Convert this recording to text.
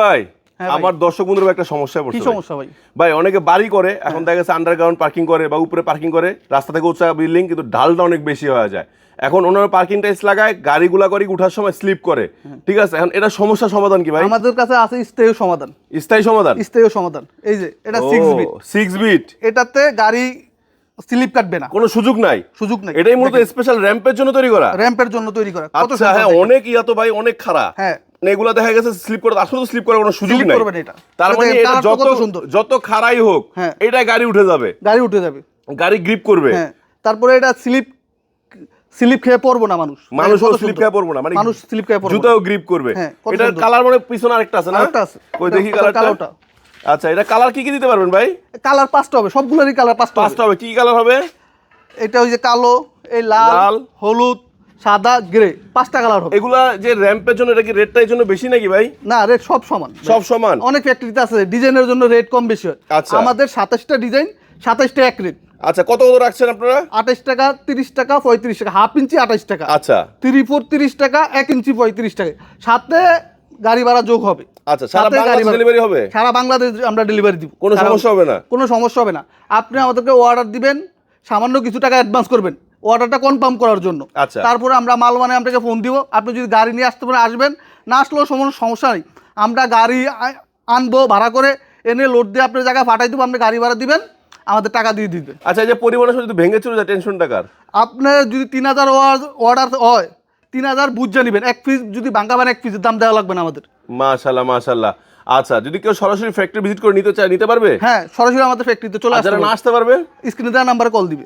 ভাই আমার দর্শক বন্ধুরা একটা সমস্যায় পড়ছে। কি সমস্যা ভাই? ভাই অনেকে বাড়ি করে এখন দেখা গেছে আন্ডারগ্রাউন্ড পার্কিং করে বা উপরে পার্কিং করে, রাস্তা থেকে উঁচা বিল্ডিং, কিন্তু ঢালটা অনেক বেশি হয়ে যায়। এখন ওনারা পার্কিং টাইলস লাগায়, গাড়িগুলা করে উঠার সময় স্লিপ করে। ঠিক আছে, এখন এটা সমস্যা সমাধান কি ভাই? আমাদের কাছে আছে স্থায়ী সমাধান। স্থায়ী সমাধান? স্থায়ী সমাধান এই যে এটা 6 বিট। 6 বিট, এটাতে গাড়ি স্লিপ কাটবে না, কোনো সুযোগ নাই। সুযোগ নাই। এটাই মূলত স্পেশাল র্যাম্পের জন্য তৈরি করা। র্যাম্পের জন্য তৈরি করা। কত আচ্ছা, হ্যাঁ, অনেক ইয়া তো ভাই, অনেক খারাপ। হ্যাঁ, এগুলা দেখা গেছে স্লিপ করে, আসলে তো স্লিপ করার কোনো সুযোগ নাই। করবে না এটা। তার মানে এটা যত খারাই হোক, হ্যাঁ, এটা গাড়ি উঠে যাবে, গাড়ি উঠে যাবে, গাড়ি গ্রিপ করবে। হ্যাঁ, তারপরে এটা স্লিপ খেয়ে পড়বো না, মানুষও স্লিপ খেয়ে পড়বো না, মানে মানুষ স্লিপ খেয়ে পড়বে, জুতাও গ্রিপ করবে। এটার কালার মানে পিছনে আরেকটা আছে না? আরেকটা আছে, কই দেখি কালারটা। আচ্ছা, এটা কালার কি কি দিতে পারবেন ভাই? কালার 5টা হবে, সবগুলোরই কালার 5টা হবে। কি কালার হবে? এটা ওই যে কালো, এই লাল, হলুদ, সাদা, গ্রে, 5টা কালার হবে। এগুলা যে র্যাম্পের জন্য, এটা কি রেটটা এর জন্য বেশি নাকি ভাই? না, রেট সব সমান, সব সমান। অনেক ফ্যাক্টরিতে আছে ডিজাইনের জন্য রেট কম বেশি হয়। আচ্ছা, আমাদের 27টা ডিজাইন, 27টা এক রেট। আচ্ছা, কত কত রাখছেন আপনারা? 28 টাকা, 30 টাকা, 35 টাকা, হাফ ইঞ্চি 28 টাকা। আচ্ছা, 3/4 30 টাকা, 1 ইঞ্চি 35 টাকা, সাথে গাড়ি ভাড়া যোগ হবে। আচ্ছা, সারা বাংলাদেশ ডেলিভারি হবে? সারা বাংলাদেশ আমরা ডেলিভারি দিব, কোনো সমস্যা হবে না? কোনো সমস্যা হবে না। আপনি আমাদেরকে অর্ডার দিবেন, সামান্য কিছু টাকা অ্যাডভান্স করবেন অর্ডারটা কনফার্ম করার জন্য। আচ্ছা, তারপরে আমরা মাল মানে আপনাকে ফোন দিব। আপনি যদি গাড়ি নিয়ে আসতে পারেন আসবেন, না আসলেও সমস্যা নেই। আমরা গাড়ি আনবো ভাড়া করে, এনে লোড দিয়ে আপনার জায়গায় পাঠাই দেবো, আপনি গাড়ি ভাড়া দিবেন, আমাদের টাকা দিয়ে দিবেন। আচ্ছা, এই যে পরিবহনের সময় যদি ভেঙে চলে যায়, টেনশন টাকার? আপনার যদি 3000 অর্ডার হয়, 3000 বুঝে নেবেন। এক পিস যদি ভাঙা এক পিসের দাম দেওয়া লাগবে না আমাদের। মাশাআল্লাহ, মাশাআল্লাহ। আচ্ছা, যদি কেউ সরাসরি ফ্যাক্টরি ভিজিট করে নিতে চায়, নিতে পারবে? হ্যাঁ, সরাসরি আমাদের ফ্যাক্টরিতে চলে আসতে আসতে পারবে। স্ক্রিনে দেওয়া নাম্বারে কল দিবে।